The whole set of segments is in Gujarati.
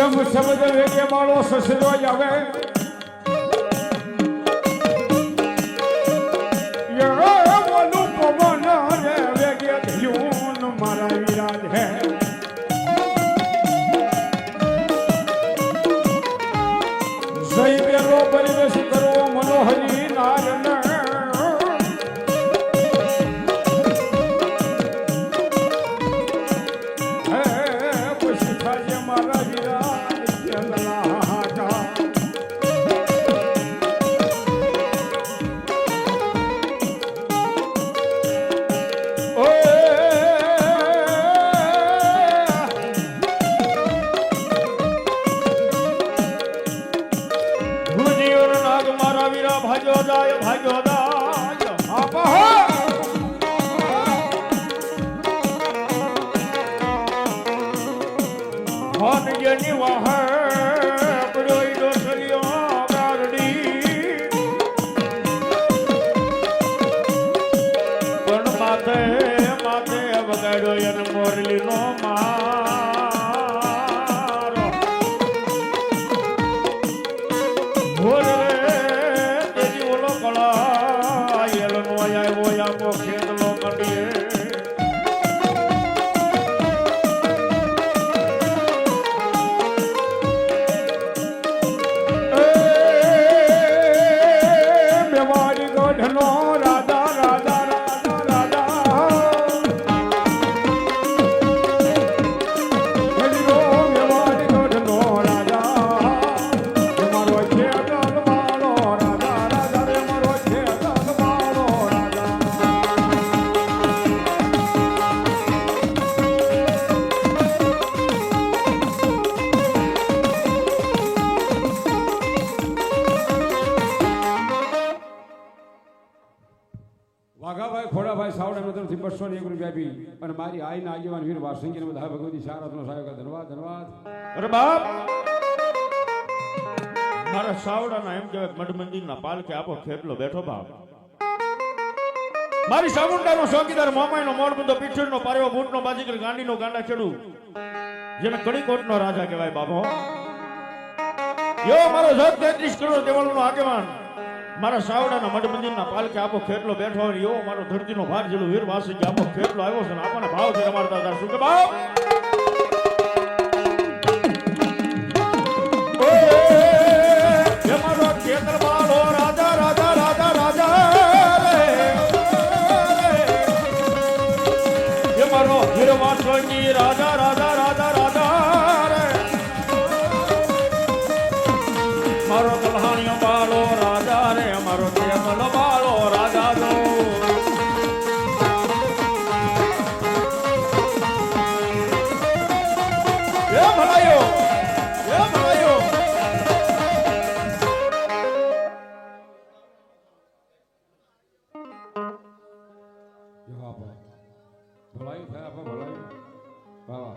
સમ શબ્દ વેગે માળો સસરો આવે બોલું પવન રે વેગે ધ્યુન મારા વિરાજ હે જય બેલો પરિવેશ કરવો મનોહરી નારાયણ મોરલી નો મારો ભોરે તેજી ઓલો કળા એલ નો આવ્યો આપો ખેતલો કડીએ બેવાડી ગઢનો રાજા રાજા વાઘાભાઈ ખોડાભાઈ સાવડા મિત્રથી 201 રૂપિયા આપી અને મારી આઈના આગેવાન વીર વાસંગીને બધા ભગવતી સારથનો સહાયક ધન્યવાદ ધન્યવાદ અરે બાપ મારા સાવડાના એમ કહેવાય મઢમંદિરના પાલકે આપો ખેટલો બેઠો બાપ મારી સામુંડાનો ચોકીદાર મોમાઈનો મોરબંધો પીઠળનો પારેવો બૂટનો બાજીકર ગાંડીનો ગાંડા ચડુ જેને કડીકોટનો રાજા કહેવાય બાપો યો મારો જગ 33 કરોડ દેવાળનો આગેવાન મારા સાવડાના મઢમંદિરના પાલકે આપો ખેટલો બેઠો હોય યો મારો ધરતીનો ભાર જેલો વીર વાસી આપો ખેટલો આવ્યો છે ને આપણને ભાવ છે અમારા દાદા શું કે બાપ એ મારો ખેતર બાળો રાજા રાજા રાજા રાજા એ મારો વીર વાસી રાજા રાજા રાજા રાજા મારો કલ્હાણીઓ બાળો રાજા રે મારો કેમલ બાળો રાજા નો એ ભલાયો ભલાઈ થાય આપો ભલાઈ વાહ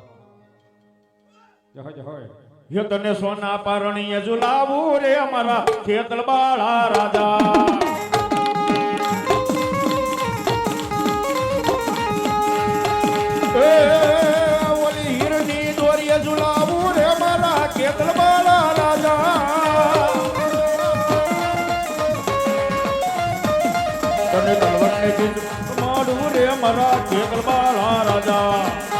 જય જય યો તને સોના પારણીએ ઝુલાવું રે અમારા ખેતલ બાળા રાજા એ ઓલી હીરની દોરીએ ઝુલાવું રે અમારા ખેતલ બાળા રાજા તને તલવટને જીત માડું રે અમારા ખેતલ બાળા રાજા રાજા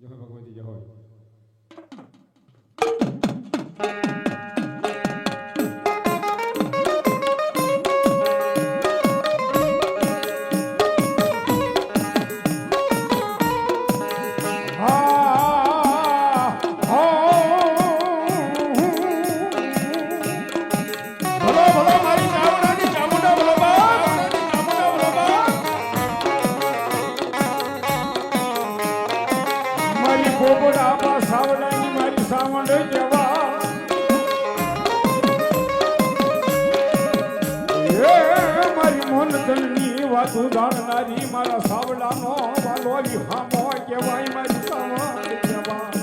જય હો ભગવતી જય હો. વાતું જાણનારી મારા સાવડાનો વાલો વિહામો કહેવાય મારી સાવડ કહેવાય.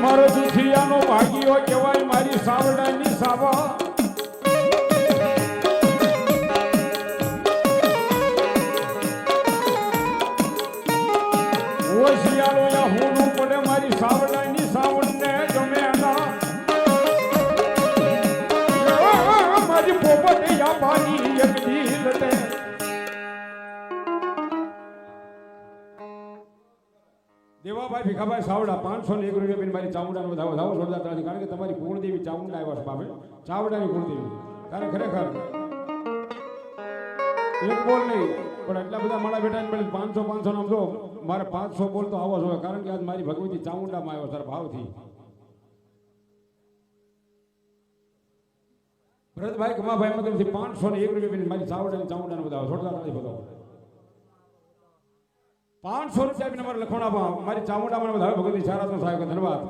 મારો દુખિયાનો ભાગ્યો કહેવાય મારી સાવડાની સાવા. ઓશિયાળો યા હોનું પડે મારી સાવડાની સાવડને ગમે ના. દેવાભાઈ ભીખાભાઈ સાવડા 501 રૂપિયા બિન મારી ચામુંડાનો વધાવો વધાવો જોરદાર તાળી, કારણ કે તમારી કુળદેવી ચામુંડા આવ્યા છે બાપે, ચાવડાની કુળદેવી. તારે ખરેખર એક બોલ નહીં પણ એટલા બધા માળા બેઠા ને 500 નામ જો મારે 500 બોલ તો આવો જોઈએ, કારણ કે આજ મારી ભગવતી ચામુંડામાં આવ્યો સર ભાવથી. ભરતભાઈ કમાભાઈ મતલબથી 501 રૂપિયા મારી ચામુંડાનો વધાવો જોરદાર તાળી બતાવો. 500 રૂપિયા મારે લખવાના મારી ચામુંડામાં વધાવે ભગવતી સારાત્મ સાહેબ ધન્યવાદ.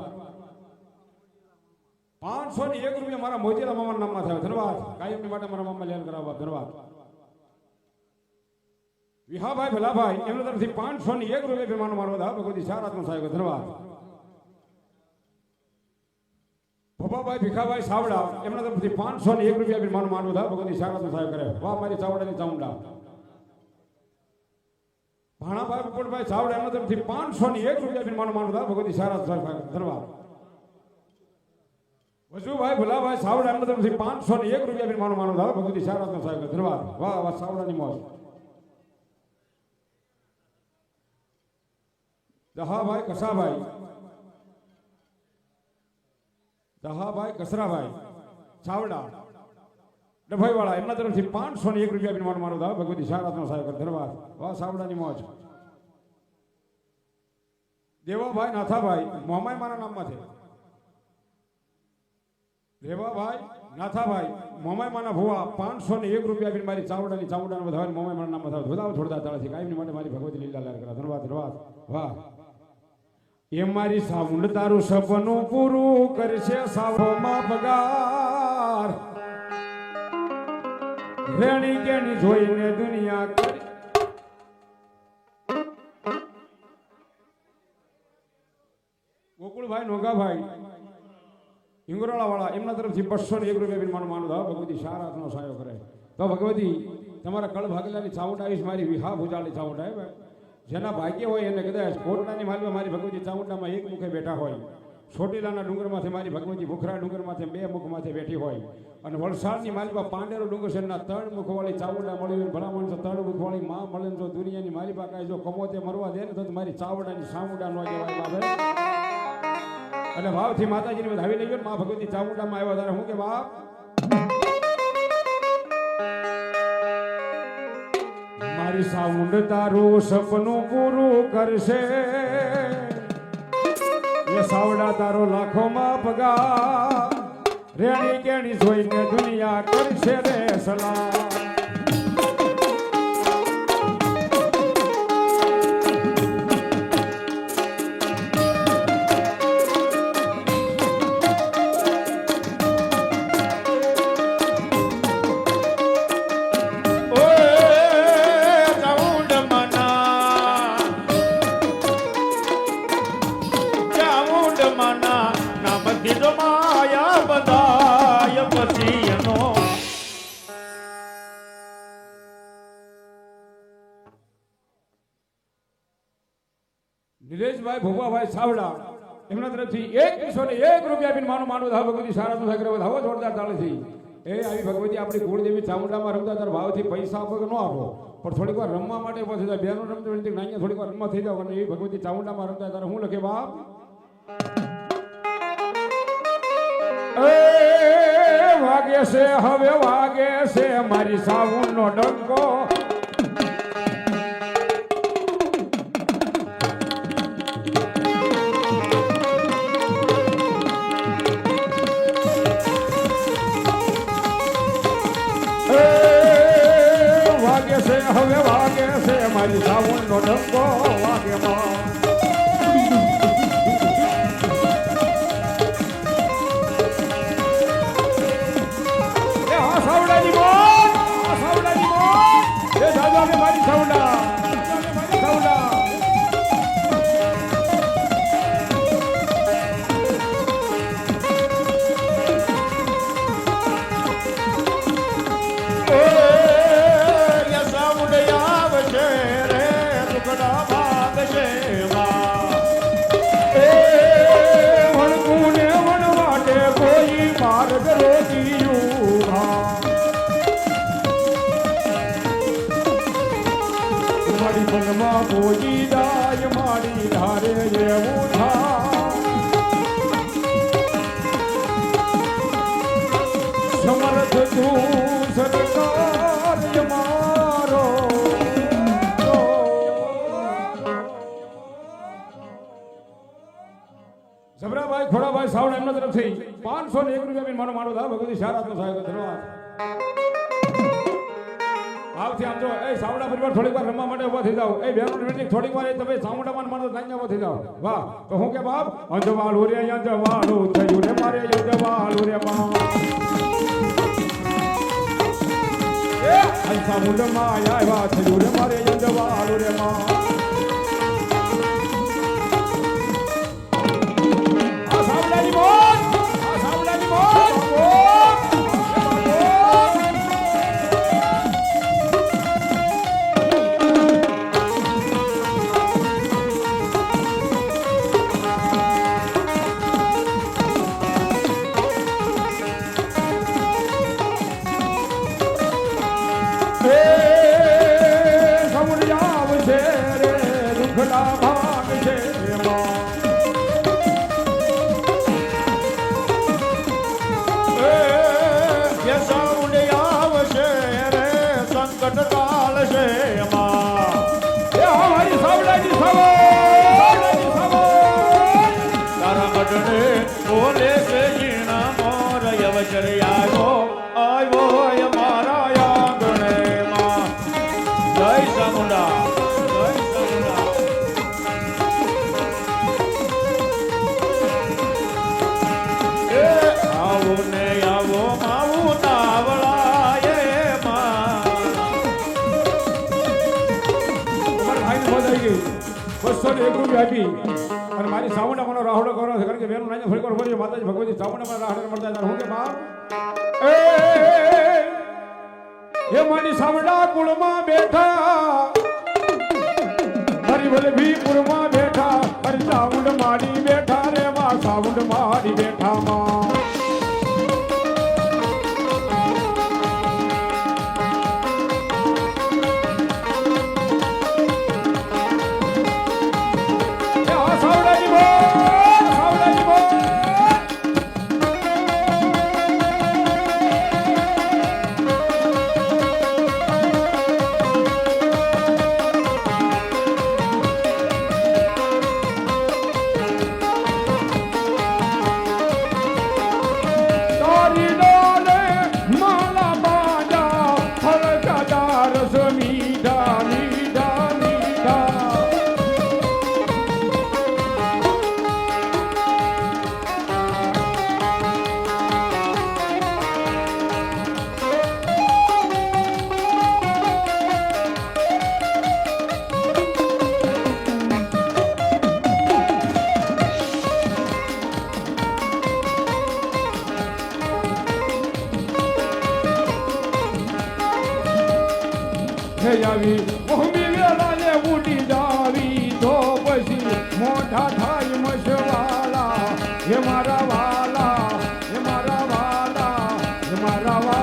501 રૂપિયા મારા મોજીલા મામાના નામમાં થયો ધન્યવાદ. કાયમની માટે મારા મામા લેન કરાવવા ધન્યવાદ. વિહાભાઈ ભલાભાઈ એમના તરફથી 501 રૂપિયા મારો વધાવે ભગવતી સારાત્મ સાહેબ ધન્યવાદ. ભોપાભાઈ ભીખાભાઈ સાવડા એમના તરફથી 501 રૂપિયા મારો વધાવે ભગવતી સારાત્મ સાહેબ કરે. વાહ મારી ચાવડાની ચામુંડા. ભાણાભાઈ પોપટભાઈ સાવડા એમના તરફથી 501 રૂપિયા માનો વધાવે ભગવતી સારાત્મ સાહેબ ધન્યવાદ. વસુભાઈ ભલાભાઈ સાવડા એમના તરફથી 501 રૂપિયા માનો વધાવે ભગવતી સારાત્મ સાહેબ ધન્યવાદ. વાહ વાહ સાવડાની મોજ. દહાભાઈ કસરાભાઈ સાવડા ડભાઈવાળા એમના તરફથી 501 રૂપિયા માનો વધાવે ભગવતી સારાત્મ સાહેબ ધન્યવાદ. વાહ સાવડાની મોજ. દેવાભાઈ નાથાભાઈ મોમાઈ મારા નામમાં છે. દેવાભાઈ નાથાભાઈ મોમાઈ માના ભુવા 501 રૂપિયા મારી ચાવડાની ચામુંડાનો વધાવે મોમાઈ મારા નામમાં થાય વધાવ છોડતા તાળાથી કાયમની માટે મારી ભગવતી લીલા લાલ કરા ધન્યવાદ ધન્યવાદ. વાહ એ મારી સામુંડ તારું સપનું પૂરું કરશે સાવમાં પગાર. રેણી કેણી જોઈને દુનિયા કરી ગોકુળભાઈ નોગાભાઈ હિંગરોળા વાળા એમના તરફથી 201 રૂપિયા માનો ભગવતી સારાત્મનો સહાયો કરે. તો ભગવતી તમારા કળ ભાગેલાની ચામુંડા આવીશ મારી વિહા ભુજાળી ચામુંડા. જેના ભાગ્ય હોય એને કદાચ કોટડાની માલમાં મારી ભગવતી ચામુંડામાં એક મુખે બેઠા હોય, ચોટીલાના ડુંગરમાંથી મારી ભગવતી ભૂખરા ડુંગરમાંથી 2 મુખમાંથી બેઠી હોય, અને વલસાડની માલિકા પાંડેરો ડુંગર છે 3 મુખવાળી ચામુંડા મળી હોય, ભલા માણસો 3 મુખવાળી માં મળે તો દુનિયાની મારી પાસે જો કમોતે મરવા દે ને તો મારી ચાવડાની સામુંડા નો કહેવાય બાપે. અને ભાવથી માતાજીને વધાવી લઈ ગયો, મા ભગવતી ચામુંડામાં આવ્યા ત્યારે હું કે બાપ મારી સામુંડ તારું સપનું પૂરું કરશે. એ સાવડા તારો લાખોમાં પગાર. રેણી કેણી જોઈને દુનિયા કરશે રે સલામ. નિલેશભાઈ ભોપાભાઈ સાવડા એમના તરફથી 101 રૂપિયા માનો વધાવો ભગવતી સારાત્મ સાહેબ વધાવો જોરદાર તાળીથી. એ આવી ભગવતી આપણી કુળદેવી ચામુંડામાં રમતા તાર ભાવથી પૈસા આપો કે ન આપો પણ થોડીક વાર રમવા માટે ઉભા થઈ જાય બેનો રમતો નાઅહીંયા થોડીક વાર રમવા થઈ જાવ અને એવી ભગવતી ચામુંડામાં રમતા તારે હું લખે બાપ વાગે છે હવે વાગે છે મારી સાવણનો ડંકો હવે વાગે છે મારી સાવણનો ડંકો વાગે સાવડાની મોત સાવડાની મોત એ દાદા મારી સાવડા સાવડા ભોજી દાય મારી ધારે એવું સમર્થ તું સરકાર મારો જબરાભાઈ ખોડાભાઈ સાવડા એમના તરફથી 501 રૂપિયા માનો માનો દા ભગવતી શારાતનો સહાયક ધન્યવાદ આવથી આમ જો એ સાવડા પરિવાર થોડીક વાર રમવા માટે ઉભા થઈ જાવ એ બેનો મિનિટ થોડીક વાર તમે સાવડામાં માનો નાઈ ઉભા થઈ જાવ વાહ તો હું કે બાપ અંજવાળું રે અંજવાળું થયું રે મારે અંજવાળું રે માં એ સાવડામાં આવ્યા થયું રે મારે અંજવાળું રે માં આ સાવડાની મોત આ સાવડાની મોત અને મારી સાવડા મને રાહડો કરો છે કારણ કે બેનું નાઈ ફરી કરો માતાજી ભગવતી સાવડા મને રાહડો મળતા હતા હું કે બાપ એ મારી સાવડા કુળમાં બેઠા મારી વલભીપુરમાં બેઠા મારી સાવડ માડી બેઠા રે માં સાવડ માડી બેઠા માં આવી મોહમી વેલાને ઉડી જાવી તો પછી મોઢા થાય મસવાલા હે મારા વાલા હે મારા વાલા હે મારા વાલા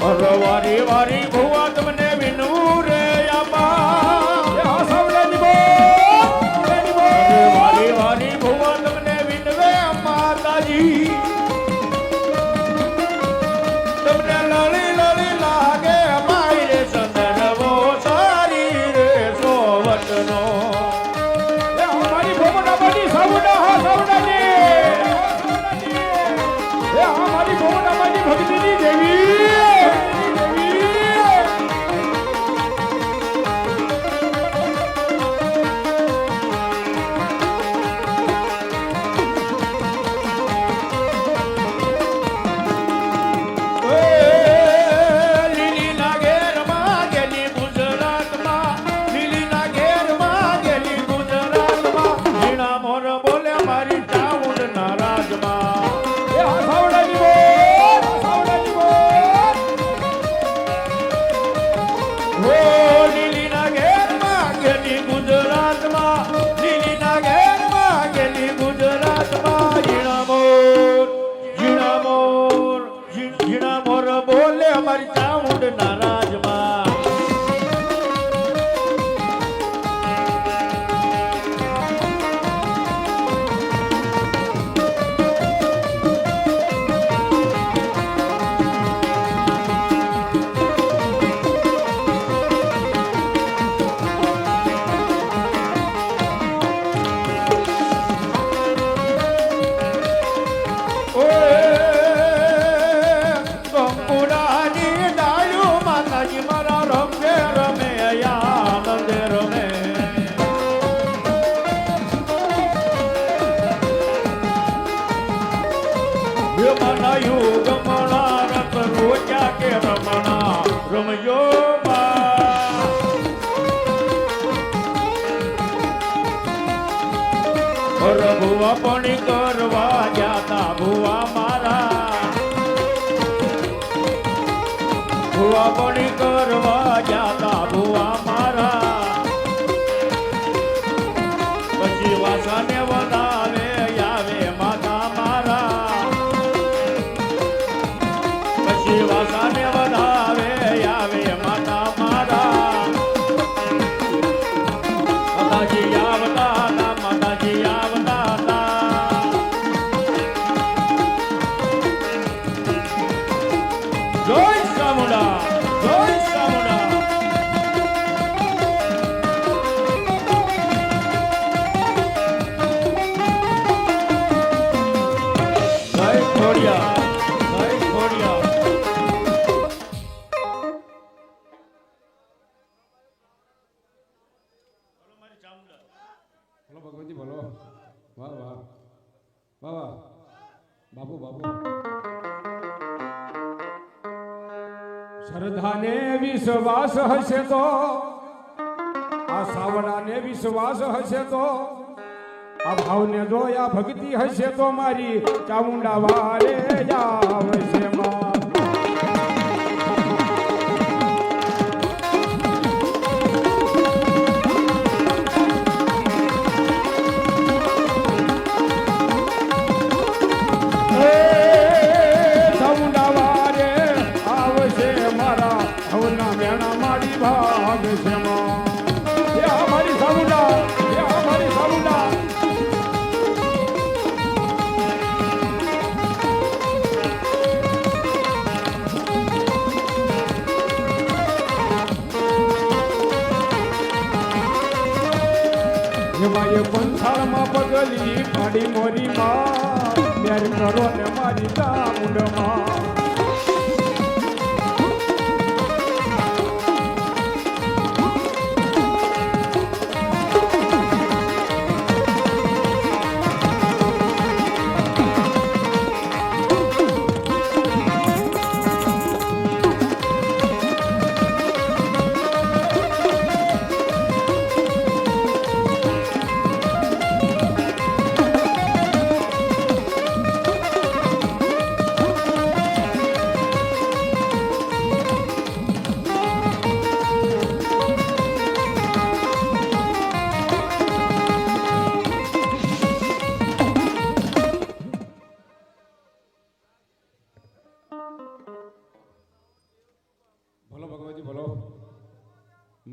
અરે વારી વારી ભુવા તમને વિનવું રે આમાં એ હા સાવડાની બોલ અરે વારી વારી ભુવા તમને વિનવે માતાજી તમને લળી લળી લાગે માઈ રે ચંદનવો સારી રે સોવટનો એ અમારી ભોમડા બની સાવડા હા સાવડાની એ અમારી ભોમડા બની ભક્તિની દેવી લીલીના ઘેરમાં ગેલી ગુજરાતમાં લીલીના ઘેરમાં ગેલી ગુજરાતમાં ઝીણા મોર બોલે મારી ચાઉંડના રાજમાં એ હા સાવડાની બોલ સાવડાની બોલ હો લીલીના ઘેરમાં ગેલી ગુજરાતમાં લીલીના ઘેરમાં ગેલી ગુજરાતમાં ઝીણા મોર બોલે મારી ચાઉંડના રાજમાં કંકુડાની ડાળ્યું માતાજી મારા રમે રમે આનંદ રમે મના યુગ મણા રત રોજા કે રમણા રમયો બા ભુવા પણ કરવા જાતા ભુવા મારા ભુવા પણ કરવા જાતા ભુવા મારા પછી વાસાને વધાવે આવે માતા મારા પછી વાસાને વધાવે આવે માતા મારા માતાજી આવતા હતા માતાજી આવતા હતા જય ચામુંડા જય ચામુંડા જય ખોડિયા જય ખોડિયા બોલો ભગવતી બોલો વાહ વાહ વાહ વાહ બાપુ બાપુ શ્રદ્ધાને વિશ્વાસ હશે તો આ સાવડાને વિશ્વાસ હશે તો આ ભાવને જોયા ભક્તિ હશે તો મારી ચામુંડા વારે આવશે માં ચામુંડા વારે આવશે મારા હવના મેણા મારી ભાગ છે માં એ અમારી ચામુંડા એ અમારી ચામુંડા એ પંથાળમાં પગલી પાડી મોરી માં મેર કરો ને મારી ચામુંડમાં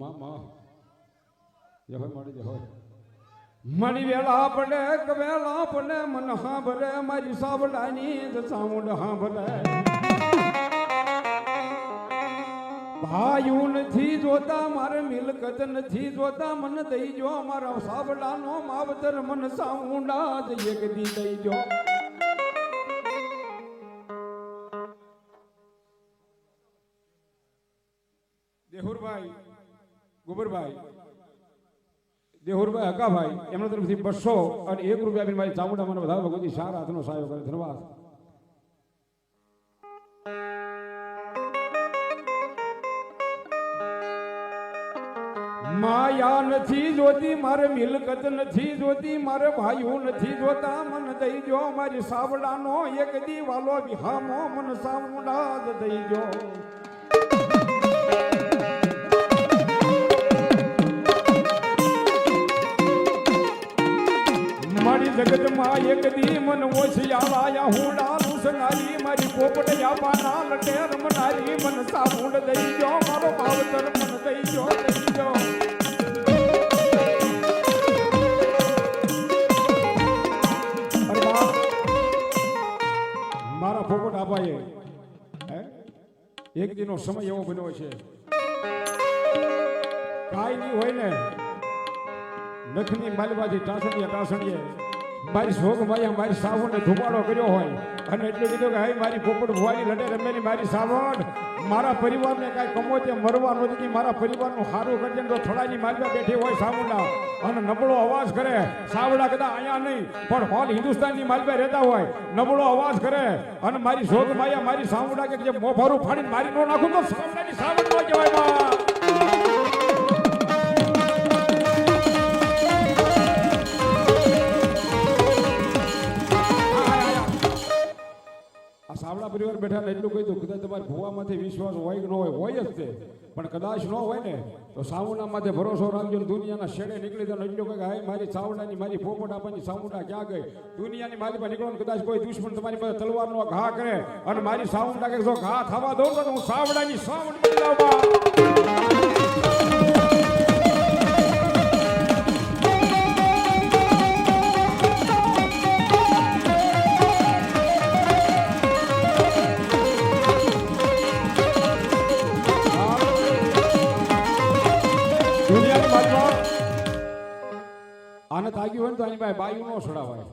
મામા જય હોય મારી જય હોય મારી વેલા પડે કવેલા પડે મન હા ભરે મારી સાવડાની સાઉન્ડ હા ભરે ભાઈઓ નથી જોતા મારે મિલકત નથી જોતા મન દઈ જો મારા સાવડાનો માવતર મન સાઉન્ડા જ એક દી દઈ જો દેહુરભાઈ ગુબરભાઈ દેહુરભાઈ હકાભાઈ એમના તરફથી 200 અને 1 રૂપિયા આપીને મારી ચામુંડા મને વધારે ભગવતી સારા હાથનો સહાયો કરે ધન્યવાદ માયા નથી જોતી મારે મિલકત નથી જોતી મારે ભાઈઓ નથી જોતા મન દઈ જો મારી સાવડાનો એક દી વાલો વિહામો મન સાવડા જ દઈ જો મારી જગતમાં એક દી મન ઓછિયાળાયા હું ડાલું સનારી મારી પોપટ યાપાના લટે રમનારી મન સાવડ દઈ જો મારો માવતર મન દઈ જો મારા પોપટ આપાએ એક દિનો સમય એવો બન્યો છે કાઈ નહીં હોય ને નખની માલવાથી ટાસણીએ મારી શોક માયા મારી સાવણને ધુમાડો કર્યો હોય અને એટલું કીધું કે હાય મારી પોપટ ભુવાની લડે રમેલી મારી સાવણ મારા પરિવારને કાંઈ કમોતે મરવા નથી મારા પરિવારનું સારું કરજે તો થોડાની માલવા બેઠી હોય સાવડા અને નબળો અવાજ કરે સાવડા કદાચ અહીંયા નહીં પણ હોલ હિન્દુસ્તાનની માલવા રહેતા હોય નબળો અવાજ કરે અને મારી શોક માયા મારી સાવડા કે જે મોફારું ફાડીને મારી નો નાખું તો સાવડાની સાવણ ન કહેવાય સાવડા પરિવાર બેઠા એટલું કહી દઉં કદાચ તમારે ભુવામાંથી વિશ્વાસ હોય કે ન હોય જ તે પણ કદાચ ન હોય ને તો સાવડા માથે ભરોસો રાખજો દુનિયાના શેડે નીકળી જાય એટલું કહે હાય મારી સાવડાની મારી પોપટ આપવાની સાવડા ક્યાં ગઈ દુનિયાની મારી પાસે નીકળો કદાચ કોઈ દુશ્મન તમારી પાસે તલવારનો ઘા કરે અને મારી સાવડા કે જો ઘા થવા દઉં તો હું સાવડાની સાવડ બની લાવવા આને તાગ્યું હોય ને તો આની પાસે બાયું ન છોડાવાય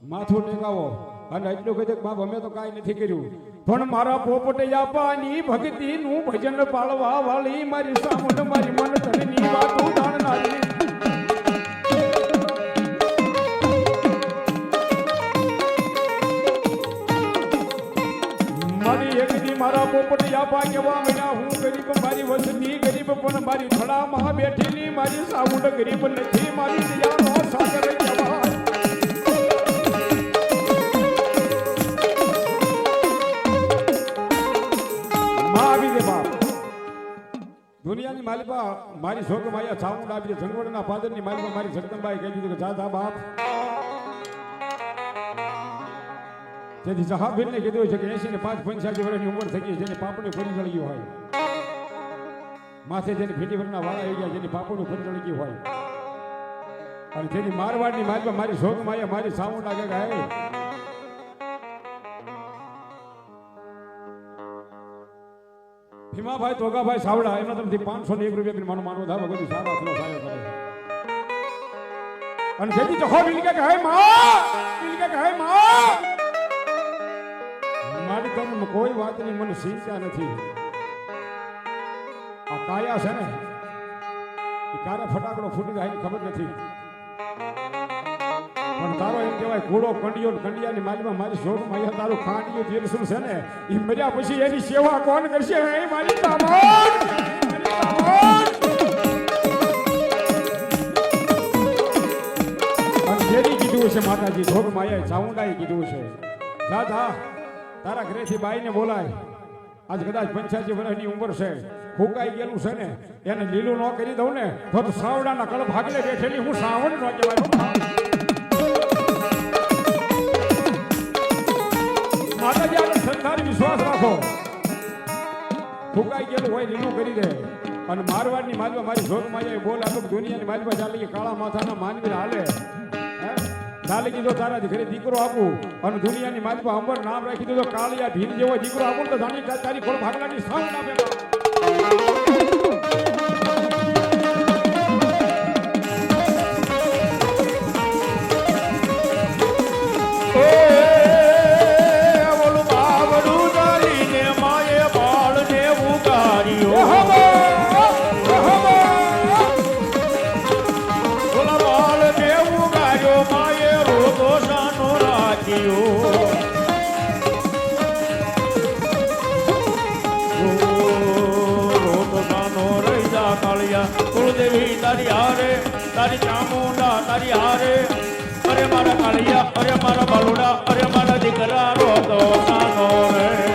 માથું ટેકાવો અને એટલું કહી દે બાપ અમે તો કાંઈ નથી કર્યું પણ મારા પોપટે આપવાની ભક્તિનું ભજન પાળવા વાળી મારી સામુંડ મારી મન તનની વાતો જાણનારી મારી એક દી મારા પોપટે આપા કેવા મહિના હું ગરીબ મારી વસતી ગરીબ પણ મારી થડામાં બેઠેલી મારી સામુંડ ગરીબ નથી મારી દયાનો સાગર જવા દુનિયાની માલિકા મારી શોક માયા ચામુંડ આપી જંગવડના પાદરની માલિકા મારી જગદંબાઈ કહી દીધું કે જા બાપ તેથી જહાબીરને કીધું છે કે 80 ને 5 85 વર્ષની ઉંમર થઈ ગઈ જેને પાપડી ફરી જળી ગયું હોય માથે જેની ભીંડી વરના વાળા આવી ગયા જેની પાપડી ફરી જળી ગયું હોય અને જેની મારવાડની માલિકા મારી શોક માયા મારી ચામુંડ કે હે ભીમાભાઈ તોગાભાઈ સાવડા એમના તરફથી 501 રૂપિયા માનો માનવો ધાબો બધું સારા આપનો સહાય કરે અને જેથી જહો મિલકે કહે માં મારી તમને કોઈ વાતની મને ચિંતા નથી આ કાયા છે ને એ કારે ફટાકડો ફૂટી જાય ખબર નથી પણ તારો એમ કહેવાય ઘોડો કંડિયો કંડિયાની માલીમાં મારી શોખ માં તારું ખાંડિયું તીરસુલ છે ને એ મર્યા પછી એની સેવા કોણ કરશે હે મારી તામણ અને જેની કીધું છે માતાજી શોખ માયાએ ચાઉંડાએ કીધું છે દાદા તારા ઘરેથી બાઈને બોલાય આજ કદાચ 85 વર્ષની ઉંમર છે ફૂકાઈ ગયેલું છે ને એને લીલું ન કરી દઉં ને તો સાવડાના કળ ભાગલે બેઠેલી હું સાવણ ન કહેવાય માતાજી આગળ સંસાર વિશ્વાસ રાખો ફૂકાઈ ગયેલું હોય લીલું કરી દે અને મારવાડની માજવા મારી જોગ માં બોલ આટલું દુનિયાની માજવા ચાલે કે કાળા માથાના માનવી હાલે ચાલે કીધો તારાથી ઘરે દીકરો આપું અને દુનિયાની માજવા અંબર નામ રાખી દીધો કાળિયા ભીલ જેવો દીકરો આપું તો જાણી તારી ખોળ ભાગલાની સાઉન્ડ આપે કુળદેવી તારી હારે તારી ચામુંડા તારી હારે અરે મારા કાળિયા અરે મારા બાલુડા અરે મારા દીકરા રોતો સાનો રે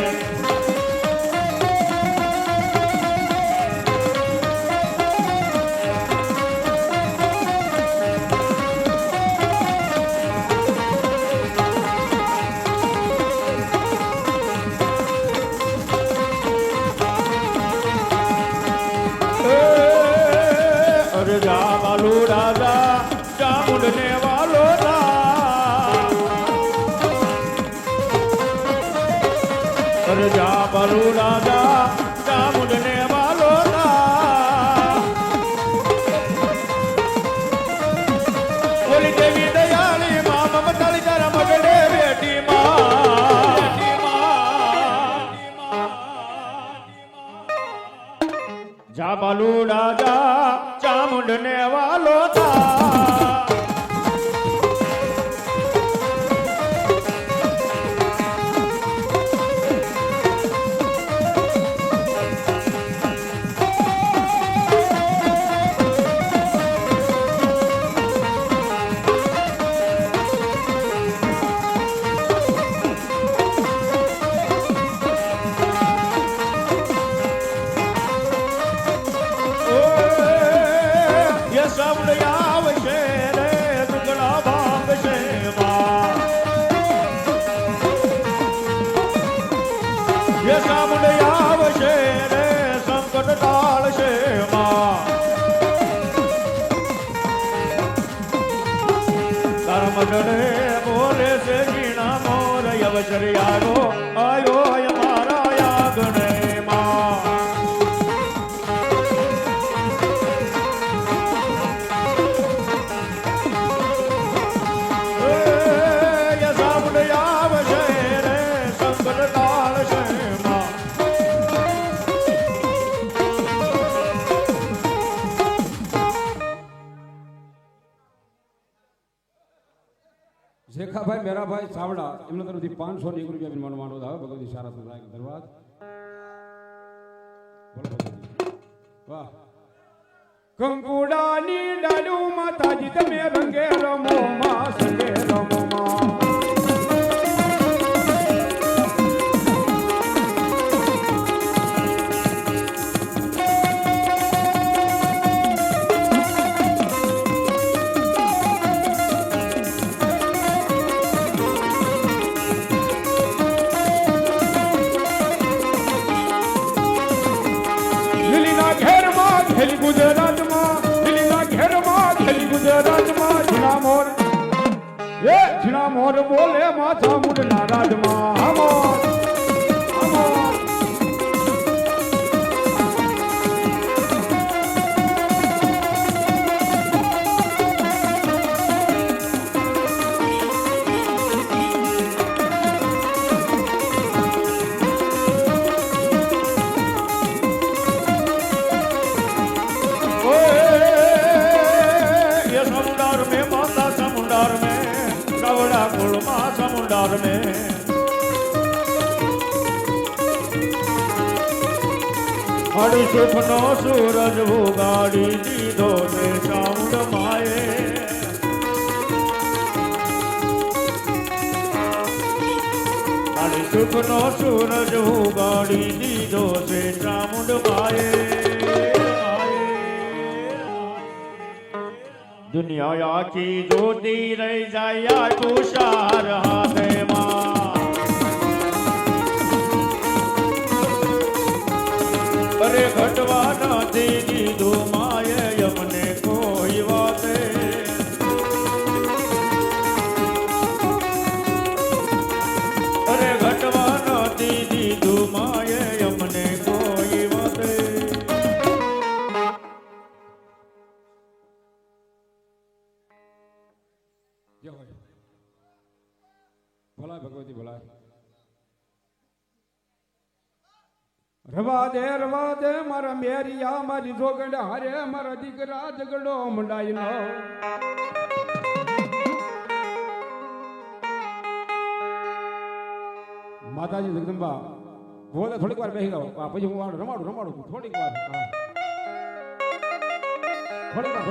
જા બાલુ રાજા ચામુંડને વાલો બોલી દેવી દયાળી માં મમતાળી તારા મગડે બેટી જા બાલુ રાજા ચામુંડને વાલો બોલે છે જીણા મોર અવસર આયો મારા યાગણે જેખાભાઈ મેરાભાઈ ચાવડા એમના તરફથી 501 રૂપિયા માનો માનો આવે ભગવતી સારા લાયક ધન્યવાદ વાહ કંકુડાની ડાડુ માતાજી તમે રંગે રમો માં સંગે રમો માં ગુજરાતમાં દિલ્હીના ઘેરમાં ખેલી ગુજરાતમાં ઝીણા મોર બોલે માથા મુંડના રાજમાં અમોર समुंदर में अड़ी सुख नो सूरज उगाड़ी दीधो ने चामुंड माए अड़ी सुख नो सूरज उगाड़ी दीधो से चामुंड माए दुनिया आखी ज्योति रही जाया तुषार हाथे अरे घटवा न ભલા ભગવતી ભલા. રવા દે મારા મેરિયા મારી જોગંડ હારે મારા દીકરા ઝઘડો મંડાઈ નો. માતાજી જગદંબા બોલે થોડીક વાર બેસી જાઓ. પછી હું રમાડું થોડીક વાર. હા થોડીક વાર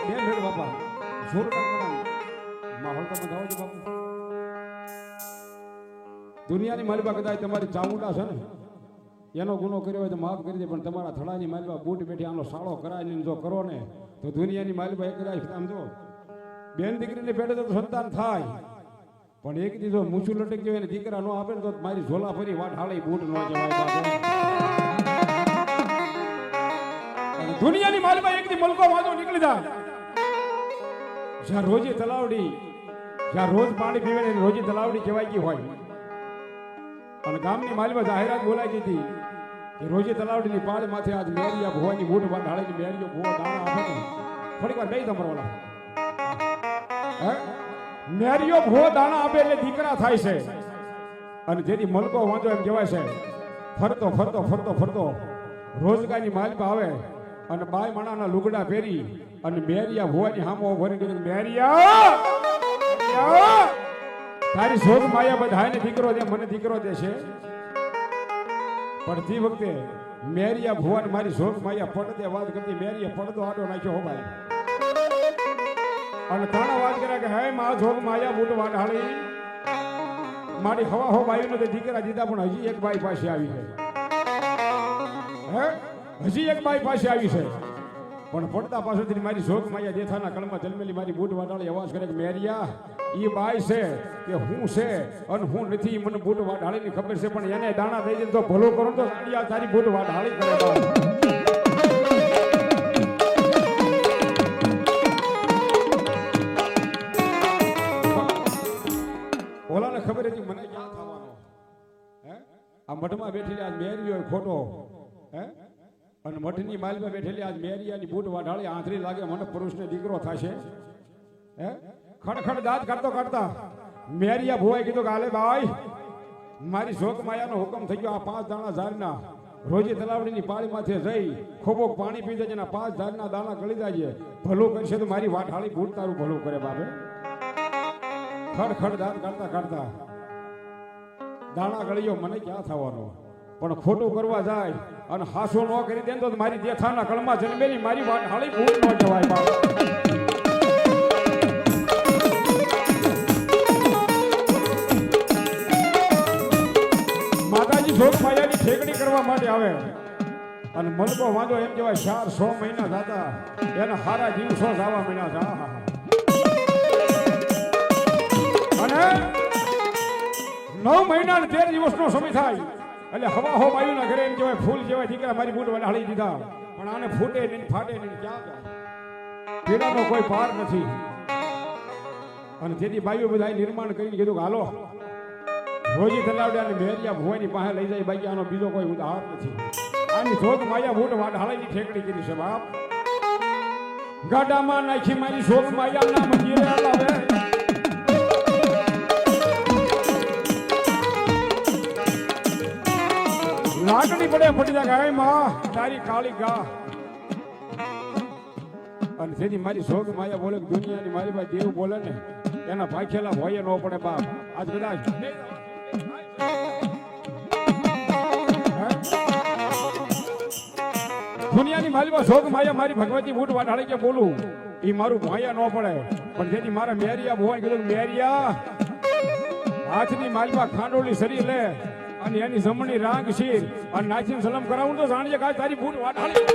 બે મિનિટ બાપા. જોર માહોલ તો બંધાવો છો બાપુ. દુનિયાની માલિકા કદાચ તમારી ચામુંડા છે ને એનો ગુનો કર્યો હોય તો માફ કરી દે, પણ તમારા થડાની માલિકા બૂટ બેઠી આનો સાળો કરાવીને જો કરો ને તો દુનિયાની માલિકા એક કદાચ આમ જો બેન દીકરીને પેટે તો સંતાન થાય, પણ એક દી જો મૂછું લટકી ગયું ને દીકરા નો આપે ને તો મારી ઝોલા ફરી વાટ હાળી બૂટ નો જવાય. દુનિયાની માલિકા એક દી મલકો વાંધો નીકળી જાય. જ્યાં રોજી તલાવડી, જ્યાં રોજ પાણી પીવે ને રોજી તલાવડી કહેવાય ગઈ હોય. અને ગામની માલિકા જાહેરાત બોલાઈ ગઈ હતી કે રોજી તલાવડીની પાળ માથે આજ મેરિયા ભુવાની બૂટ વાટ હાળીની મેરિયો ભુવા દાણા આપે ને થોડીક વાર બેસી તમારો ઓલા. હે મેરિયો ભો દાણા આપે એટલે દીકરા થાય છે. અને જેથી મલકો વાંધો એમ કહેવાય છે. ફરતો ફરતો ફરતો ફરતો રોજગારની માલિકા આવે અને બાય માણાના લુગડા પહેરી અને મેરિયા ભુવાની હામો ભરી કીધું મેરિયા તારી શોધ માયા બધાને દીકરો દે, મને દીકરો દેશે. પણ તે વખતે મેરિયા ભુવાને મારી શોધ માયા પડદે વાત કરતી મેરિયા પડદો આડો નાખ્યો હો ભાઈ. અને તાણા વાત કર્યા કે હે મા જોગ માયા બૂટ વાઢાળી મારી હવા હો બાઈ ને દીકરા દીધા, પણ હજી એક બાઈ પાસે આવી છે. હે હજી એક બાઈ પાસે આવી છે. પણ પડદા પાછળથી મારી જોગ માયા દેથાના કળમાં જન્મેલી મારી બૂટ વાઢાળી અવાજ કરે કે મેરિયા ઈ બાઈ છે કે હું છે અને હું નથી, મને બૂટ વાઢાળીની ખબર છે, પણ એને દાણા દઈ દે તો ભલો કરો તો તારી બૂટ વાઢાળી કરે. ઓલાને ખબર હતી મને ક્યાં થવાનો. હે આ મઠમાં બેઠેલી આજ મેરિયો ખોટો. હે અને મઠની માલમાં બેઠેલી આજ મેરિયાની બૂટ વાઢાળી આંધળી લાગે મને પુરુષને દીકરો થશે. હે ખડખડ દાંત કાઢતા મેરિયા ભુવાએ કીધું કે હાલે ભાઈ મારી શોક માયાનો હુકમ થઈ ગયો. આ 5 દાણા ઝાડના રોજી તલાવડીની પાળી માથે જઈ ખોબોક પાણી પી જજે, 5 ઝાડના દાણા ગળી જાય. ભલું કરશે તો મારી વાઢાળી બૂટ તારું ભલું કરે બાપે. ખડખડ દાંત કાઢતા દાણા ગળ્યો મને ક્યાં થવાનો. પણ ખોટું કરવા જાય અને હાસો ન કરી દે તો મારી દેથાના કળમાં જન્મેલી મારી વાઢાળી બૂટ ન જવાય બાપા. જોગ માયાની ઠેકડી કરવા માટે આવે અને મલકો વાંધો એમ કહેવાય 4-6 મહિના થતા એના હારા દિવસો જવા મહિના છે. અને 9 મહિના ને 13 દિવસનો સમય થાય એટલે હવા હો બાયુના ઘરે એમ કહેવાય ફૂલ જેવા દીકરા મારી બૂટ વાઢાળી દીધા, પણ આને ફૂટે નહીં ફાટે નહીં ક્યાં જાય. પીડાનો કોઈ પાર નથી. અને તેથી બાયુ બધા નિર્માણ કરીને કીધું કે હાલો રોજી તલાવડી અને મેરિયા ભુવાની પાસે લઈ જાય. બાકી આનો બીજો કોઈ ઉદાહર નથી. આની શોધ માયા બૂટ વાઢાળીની ઠેકડી કરી છે બાપ. ગાડામાં નાખી મારી શોધ માયાના મંદિરે લાવે. લાકડી પડે પડી જાય હે માં તારી કાળી ગા. અને જેથી મારી શોધ માયા બોલે દુનિયાની મારી પાસે દેવ બોલે ને એના ભાખેલા ભોય ન પડે બાપ. આજ કદાચ દુનિયાની માલિકા શોક માયા મારી ભગવતી બૂટ વાઢાળી કે બોલું એ મારું ભાયા ન પડે. પણ જેથી મારા મેરિયા ભુવાએ કીધું મેરિયા હાથની માલિકા ખાંડોળી શરીર લે અને એની જમણી રાંગ શીર અને નાચીને સલામ કરાવું તો જાણજે કે તારી બૂટ વાઢાળી.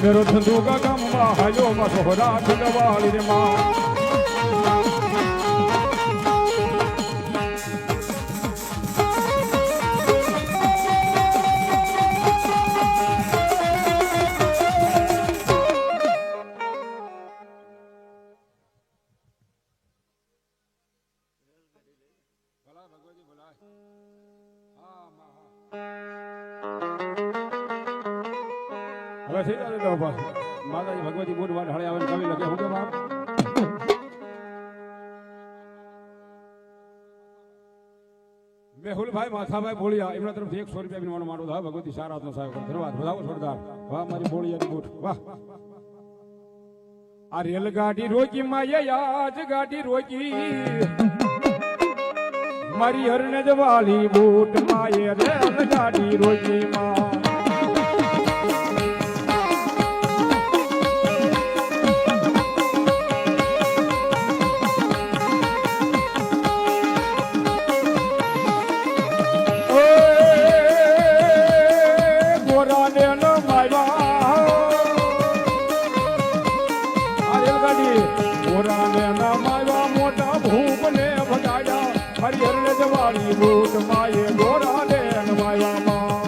મેરો ધંધુકા ગામમાં હાયો માં સોહરા ઠંડવાળી રે માં. હવે થઈ જાય તો માતાજી ભગવતી બોલ વાળ હળે આવે કવિ લખે હું કે બાપ મેહુલભાઈ માથાભાઈ બોળિયા એમના તરફથી 100 રૂપિયા વિનવાનો માનો થાય ભગવતી સારાતનો સહાય ધન્યવાદ વધાવો છોડદાર વાહ મારી બોળિયાની બૂટ વાહ આ રેલગાડી રોકી માયે આજ ગાડી રોકી મારી હરને જવાલી બૂટ માયે રેલગાડી રોકી માં હરિહરને જવાળી બૂટ માયે ગોરા ને નવાયામાં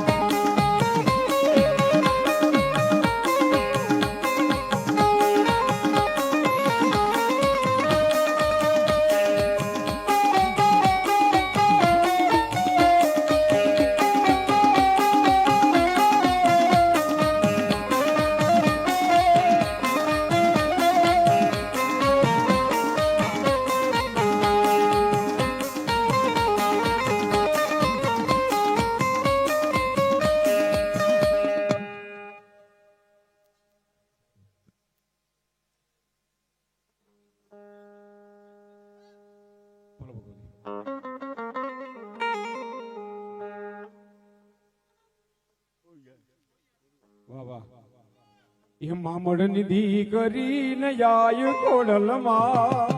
એ મામડની દીકરીને જાય કોડલમાં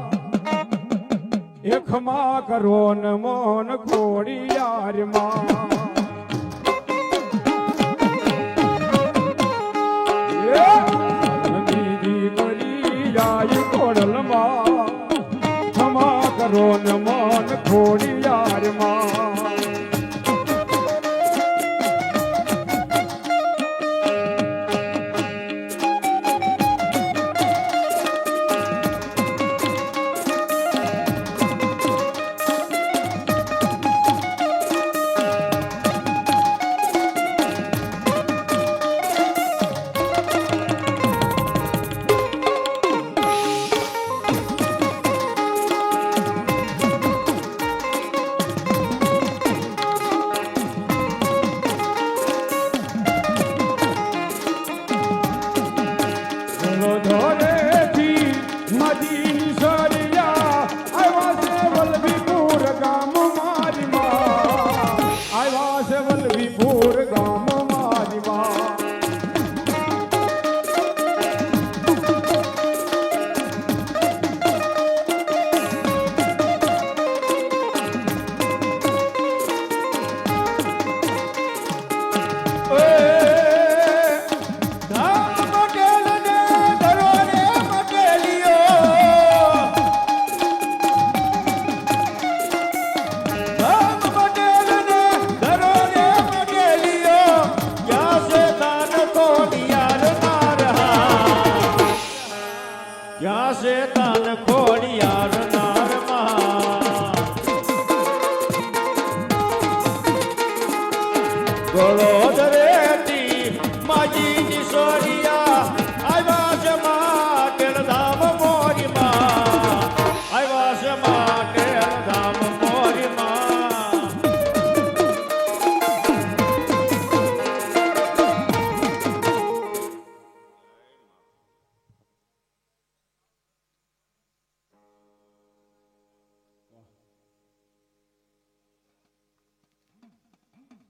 એકમાં કરો ન મોન ખોડિયારમાં દીકરી જાય કોડલમાં ખમા કરો ન મોન ખોડિયારમાં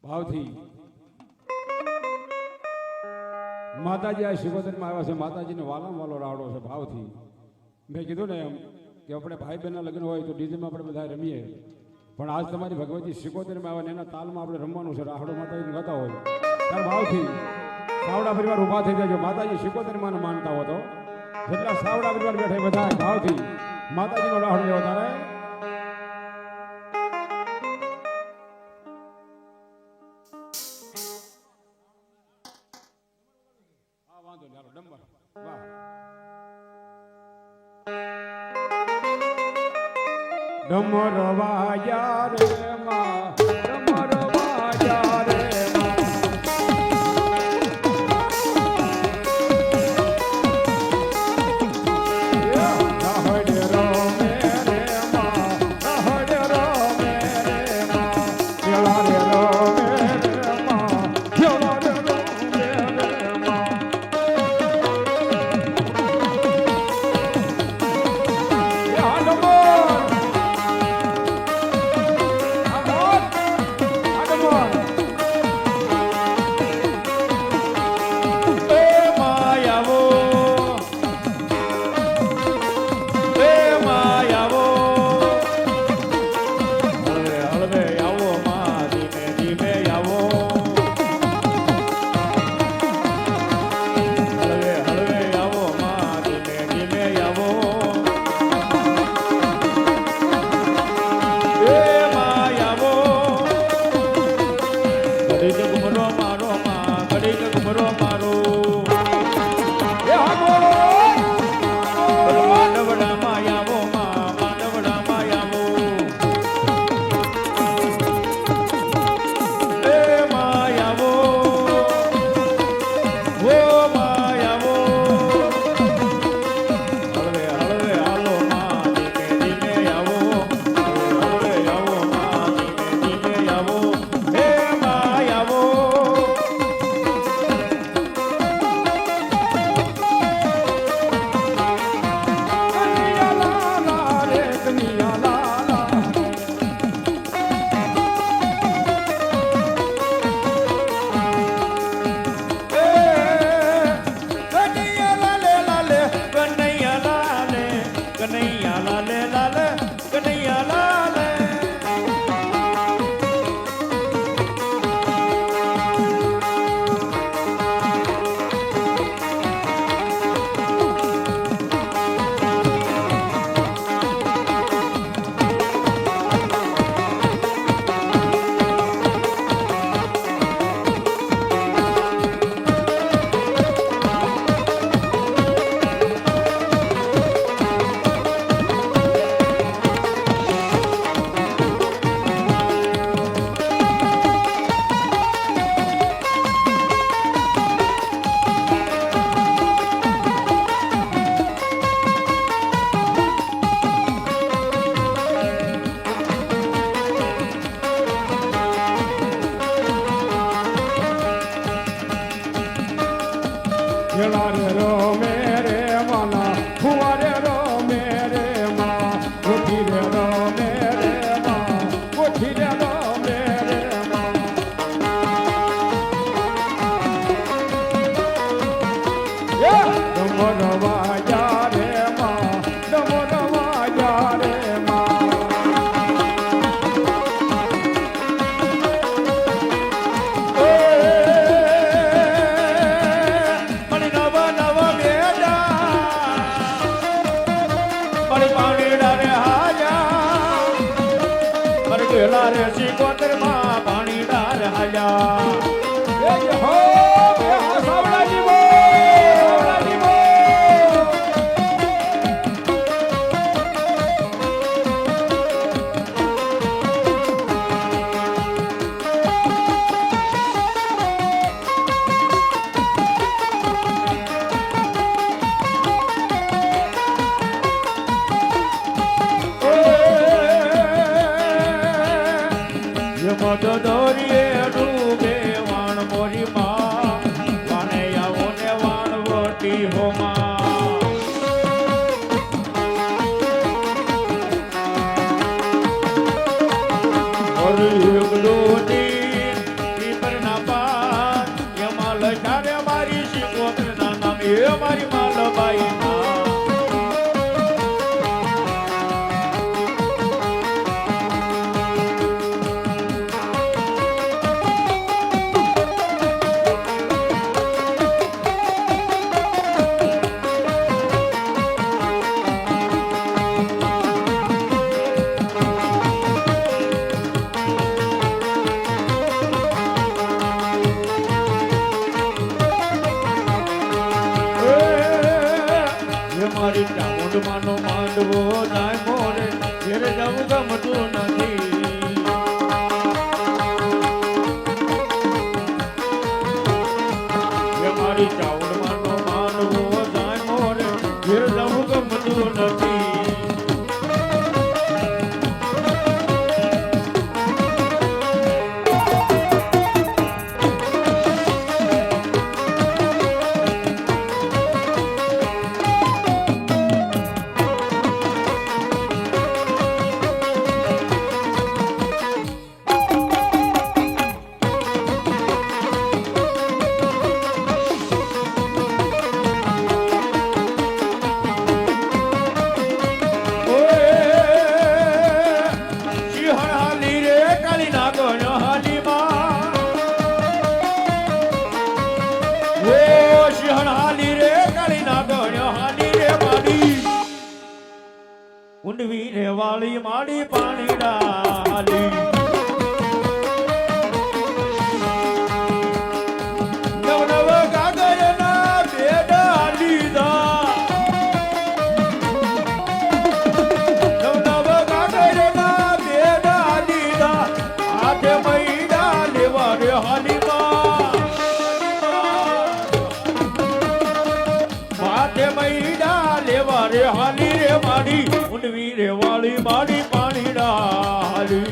ભાવથી માતાજી આ શિકોતરમાં આવ્યા છે માતાજીને વાલામાં વાલો રાવડો છે ભાવથી મેં કીધું ને એમ કે આપણે ભાઈ બહેનના લગ્ન હોય તો ડીજેમાં આપણે બધા રમીએ પણ આજ તમારી ભગવતી શિકોતરમાં આવ્યા એના તાલમાં આપણે રમવાનું છે રાહડો માતાજીને ગાતા હોય ત્યારે ભાવથી સાવડા પરિવાર ઊભા થઈ જાય માતાજી શિકોતરમાં માનતા હો તો જેટલા સાવડા પરિવાર બેઠે બધા ભાવથી માતાજીનો રાહડો લેવો તારે ડમરવા યારે માં ડમરવા યારે માં દીકરો મારો એ હાગો માંડવડામાં આવો માં માંડવડામાં આવો એ માં આવો ઓ માં આવો હળવે હળવે હાલો માં ધીમે ધીમે આવો હળવે આવો માં ધીમે ધીમે આવો એ માં આવો કનિયા લાલા રે કનિયા લાલા કનૈયા લાલે લાલે કનૈયા લાલે કનૈયા લાલે લાલે કનૈયા લાલે ખેલા રે રો મેરે માના ફુવારે રો મેરે માં કોઠી રે રો મેરે માં કોઠી રે રો મેરે માં એ ડમરવા જા રે માં ડમરવા જા રે માં મણી નવ નવ બેડા મણી પાણીડા રે હાજા મણી ગેલા રે સિકોતર માં પાણીડા રે હાજા એ હો એ હા સાવડાજી બો સાવડાજી બો મધ દોરીએ ડૂબે વાણ મોરી માં વાણે આવો ને વાણ વટી હોમાં મારી શિકોત્ર ના નામે મારી માલબાઈ માં મારી ચામુંડ માનો માંડવો જાય મોરે ઘેર જવું ગમતું નથી મારી ચામુંડ માનો માંડવો જાય મોરે ઘેર જવું ગમતું નથી ઊંડવી રે વાળી માડી પાણી ડાલી નવ નવ હાલી રે માડી ઊંડવી રે વાળી માડી પાણી ડાલી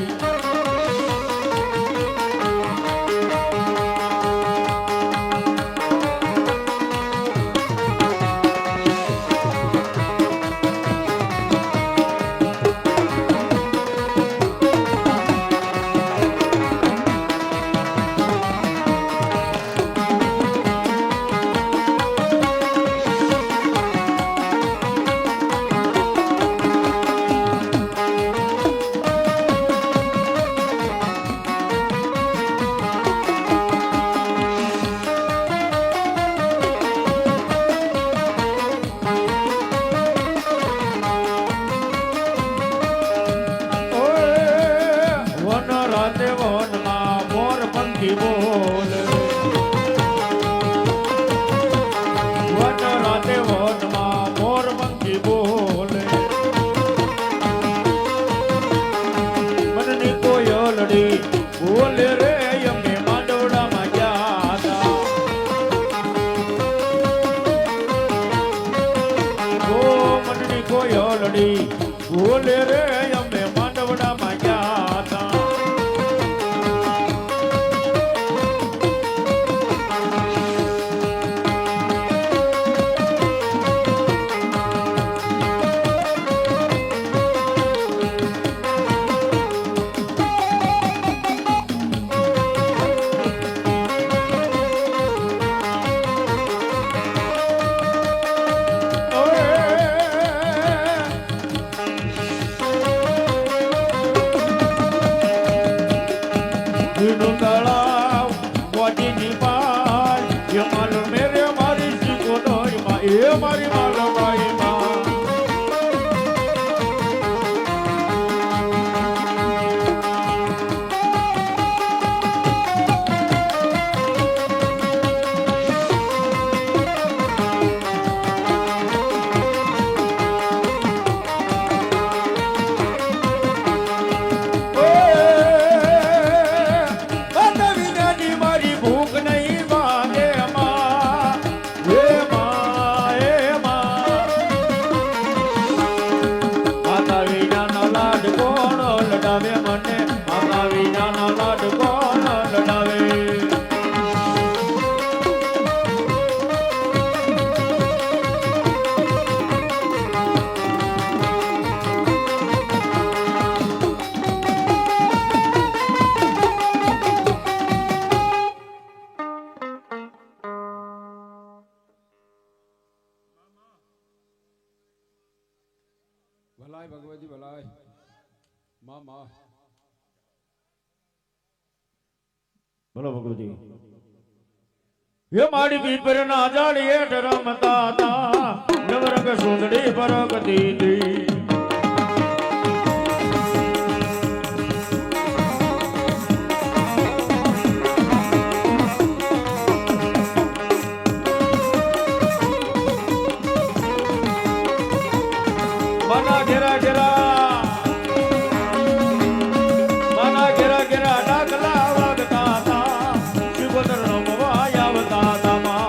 બોલે રે અમે માંડવડામાં ગયા હતા ઓ મનની કોયલડી બોલે રે અમે માંડવડામાં ગયા હતા મારી માલબાઈ માં મારી ભૂખ નહીં માગે લડાવે મને માતા વિનાનો લાડ કોણ લડાવે ભલાય ભગવતી ભલાય મામા બોલો ભગવતી ये माड़ी पीठ पर ना जालिए डरमता था नवरंग सुंदरी परगती थी मना घेरा घेरा मना घेरा घेरा डाकला वागता था शिवदर नमवाया आवता था मां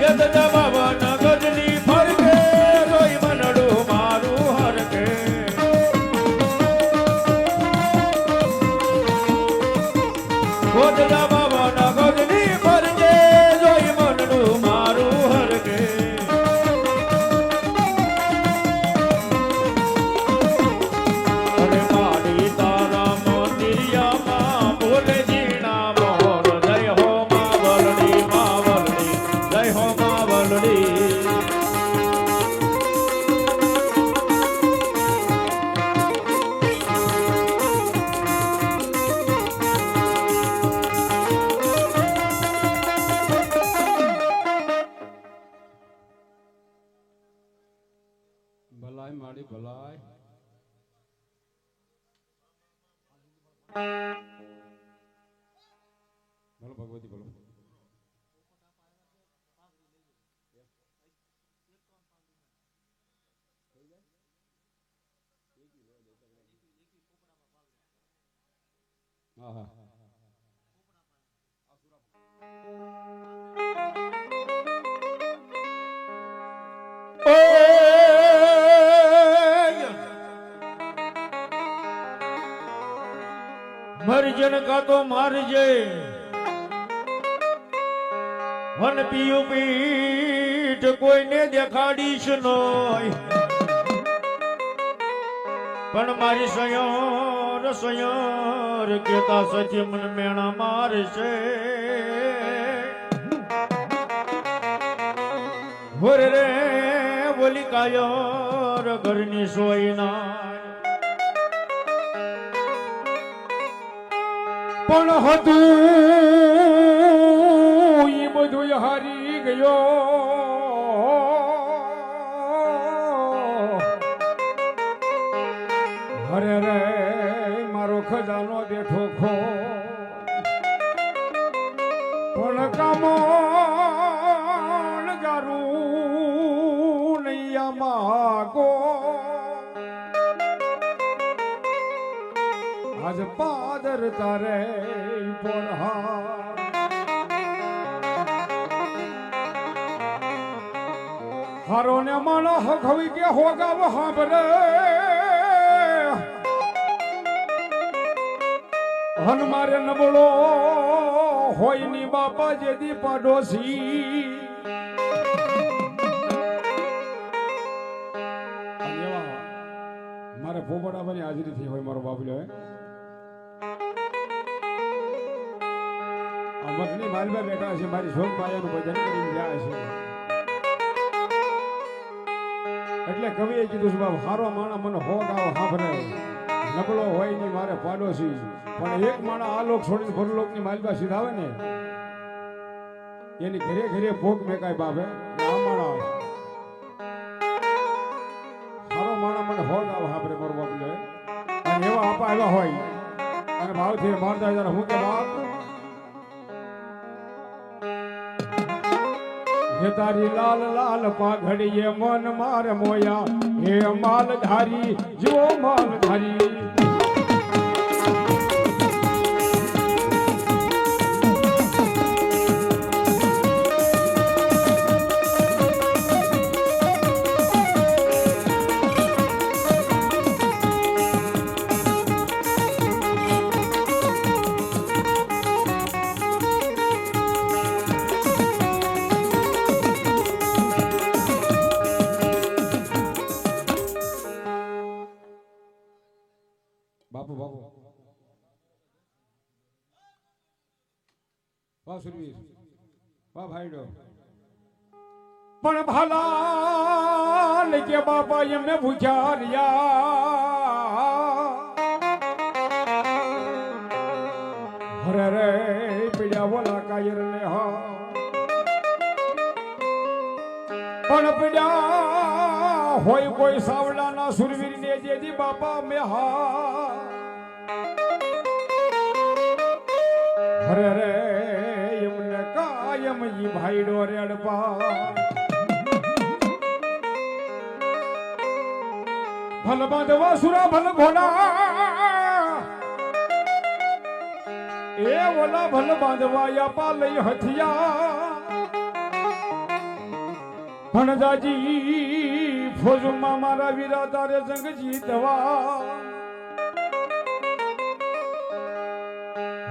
यद जबावन गजनी फर के रोई मनडू मारू हर के गोद जबावन गजनी फर के रोई मनडू मारू हर के अरे माड़ी तारा मंदिरिया मां बोले जीना मोर जय हो मावलड़ी जय हो मावलड़ी ભલાય માડી ભલાય બોલો ભગવતી બોલો આહા. મરજન કા તો મારજે હન પીયું પીઠ કોઈને દેખાડીશ નોય પણ મારી સયોર કેતા સચી મન મેણા મારશે હોર રે બોલી કાયોર ઘરની સોયના પણ હતું ઈ બધું હારી ગયો હરે રે મારો ખજાનો બેઠો ખો પણ કામો ગારું નૈયા માગો આજ પાદર તારે પોરહાર હારો ને માણો હખવી કે હોગાવ હાંભરે હન મારે નબળો હોય ની બાપા જેદી પાડોશી મારે પોપડાભાઈ હાજરી થઈ હોય મારો બાબલો મગની માલવા બેઠા છે મારી શોક પાયાનું ભજન કરીને ગયા છે એટલે કવિએ કીધું છે બાપ હારો માણા મને હો ગાવ સાંભળે નબળો હોય ની મારે પાડોશી પણ એક માણા આ લોક છોડીને ભરલોકની માલવા સીધાવે ને એની ઘરે ઘરે ભોગ મેકાય બાપે આ માણા હારો માણા મને હો ગાવ સાંભળે મારો બાપ લે અને એવા આપા આવ્યા હોય અને ભાવથી મારતા જરા હું કે બાપ હે તારી લાલ લાલ પાઘડીએ મન માર મોયા હે માલધારી જો માલધારી બાપુ બાપુ વાહ સુરવીર વાહ ભાઈડો પણ ભાલા કે બાપા એમને ભૂખ્યા રહ્યા હરે રે પીડ્યા બોલા કાયર ને હા પણ પીડ્યા હોય કોઈ સાવડાના સુરવીર ને જેથી બાપા મે હા હરે રે એમને કાયમ ઈ ભાઈડો રેડપા ભલ બાંધવા સુરા ભલ ઘોડા એ ઓલા ભલ બાંધવા યાપા લઈ હથિયા ભણજાજી ફોજમાં મારા વીરા તારે જંગ જીતવા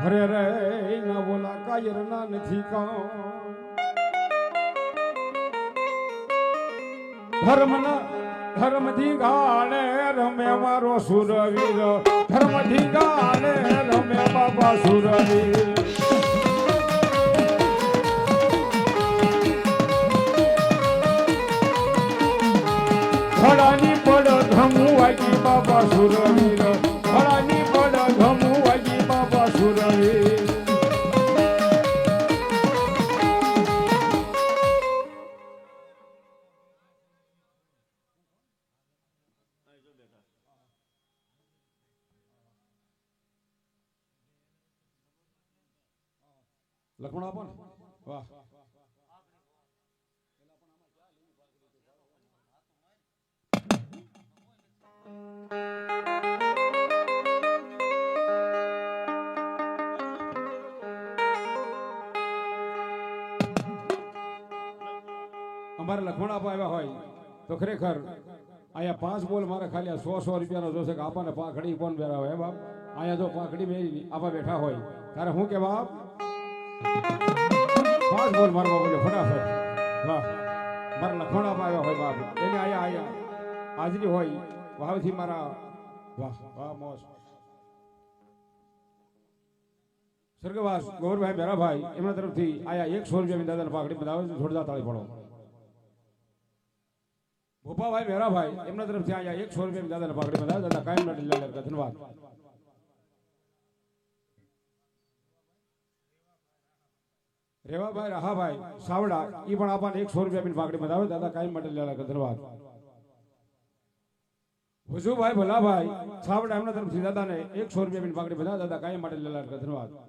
હરે રે ના બોલા કાયર ના નથી કામ ધર્મ ધીંગાણે રમે મારો સુરવીર ધર્મ ધીંગાણે રમે બાબા સુરવીર ખડાની પડ ધમુ વાગી બાબા સુરવીર ખડાની પડ ધમુ વાગી બાબા સુરવીર લખમણ આપો ને વાહ અમારે લખમણ આપવા આવ્યા હોય તો ખરેખર અહીંયા 5 બોલ મારે ખાલી 100 રૂપિયાનો જોશે કે આપણને પાખડી કોણ પહેરાવે હે બાપ અહીંયા જો પાખડી મેરી આપા બેઠા હોય તારે શું કે બાપ 5 બોલ મારવા બોલ્યો ફટાફટ વાહ મારા લખમણ આપવા આવ્યા હોય બાપ એને અહીંયા હાજરી હોય ભાવથી મારા વાહ વાહ મોજ સ્વર્ગવાસ ગૌરભાઈ બેરાભાઈ એમના તરફથી આયા 100 રૂપિયા દાદાને પાઘડી બનાવે છે જોરદાર તાળી પાડો ભોપાભાઈ બેરાભાઈ એમના તરફથી આયા 100 રૂપિયા દાદાને પાઘડી બનાવે દાદા કાયમ માટે લેલા ધન્યવાદ રેવાભાઈ રાહાભાઈ સાવડા ઈ પણ આપણને 100 રૂપિયા પાઘડી બનાવે દાદા કાયમ માટે લેલા ધન્યવાદ વજુભાઈ ભલાભાઈ સાવડા એમના તરફથી દાદાને 100 રૂપિયા પાઘડી બનાવે દાદા કાયમ માટે લેલા ધન્યવાદ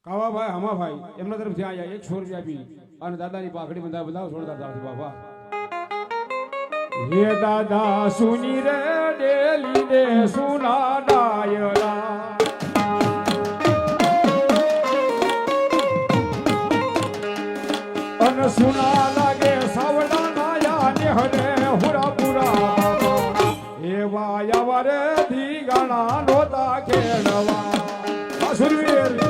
કાવાભાઈ હમાભાઈ એમના તરફથી આયા 100 રૂપિયા આપી અને દાદાની પાઘડી બંધાવ બંધાવ જોરદાર તાળી બાબા હે દાદા સુની રે ડેલી દે સુના ડાયરા અન સુના લાગે સાવડા નાયા ને હરે હુરાપુરા એવા યાવરે ધી ગાણા નોતા ખેડવા સુરવીર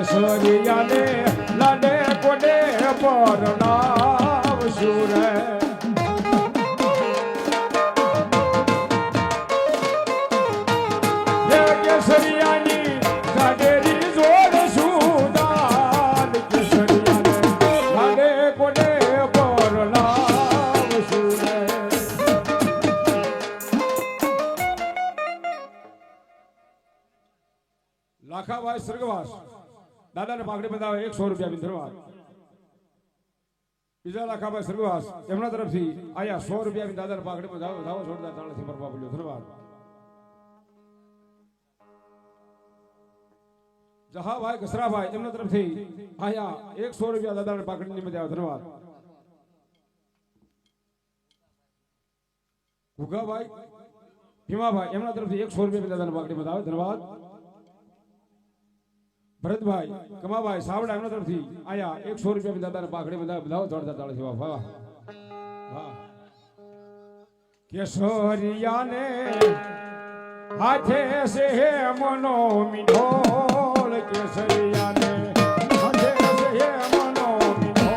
સરિયાને લાડે કોડે પરણાવ સુરે કેસરિયાની કાડેરી જોડ સુદાન કેસરિયાને લાડે કોડે પરણાવ સુરે લાખાભાઈ સ્વર્ગવાસ દાદાને પાઘડી બંધાવે 100 રૂપિયા ધન્યવાદ બીજા લાખાભાઈ સ્વર્ગવાસ એમના તરફથી આયા 100 રૂપિયા દાદાને પાઘડી બંધાવે વધાવો જોરદાર તાળીથી ભરવા બોલ્યો ધન્યવાદ જહાભાઈ કસરાભાઈ એમના તરફથી આયા 100 રૂપિયા દાદાને પાઘડી બંધાવે ધન્યવાદ ગુગાભાઈ ભીમાભાઈ એમના તરફથી 100 રૂપિયા દાદાને પાઘડી બંધાવે ધન્યવાદ ભરતભાઈ કમાભાઈ સાવડા એમના તરફથી આયા 100 રૂપિયા દાદાને પાઘડી બંધાવો જોરદાર તાળી વાહ વાહ વાહ કેસરિયાને હાથે સે મનો મીઠોળ કેસરિયાને હાથે સે મનો મીઠોળ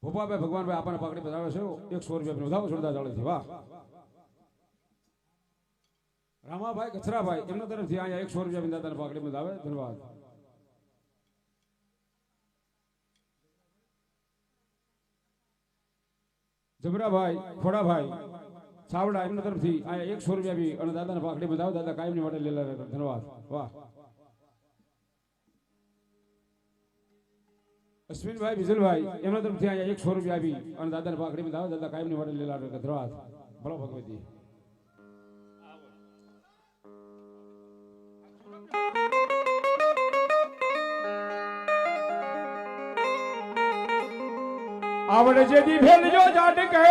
ભોપાભાઈ ભગવાનભાઈ આપણને પાઘડી બતાવે છે 100 રૂપિયા વધાવો જોરદાર તાળીથી વાહ રામાભાઈ કચરાભાઈ એમના તરફથી અહીંયા 100 રૂપિયા દાદાને પાઘડી બતાવે ધન્યવાદ જબરાભાઈ ખોડાભાઈ સાવડા એમના તરફથી અહીંયા 100 રૂપિયા બી અને દાદાને પાઘડી બતાવે દાદા કાયમની માટે લેલા ધન્યવાદ વાહ અશ્વિનભાઈ વિજલભાઈ એમના તરફથી અહીંયા 100 રૂપિયા આપી અને દાદાને પાઘડી બંધાવે દાદા કાયમની માટે લેલા ધન્યવાદ ભલો ભગવતી આવડે જેથી ફેલજો જાટકે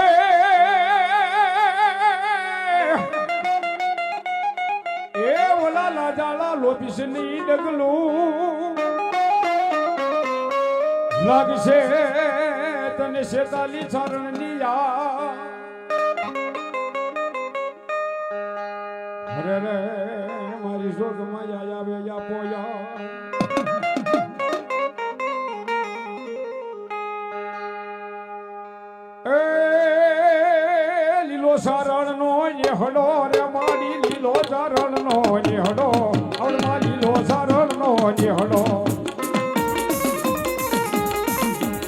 એ ઓલા લાજાળા લોપીસની ડગલું લાગશે તને 46 ચારણની અરે રે મારી જોગમાં આવે યા પોયા લીલો સારણ નો હડો રે મારી લીલો સારણ નો હડો લીલો સારણ નો હડો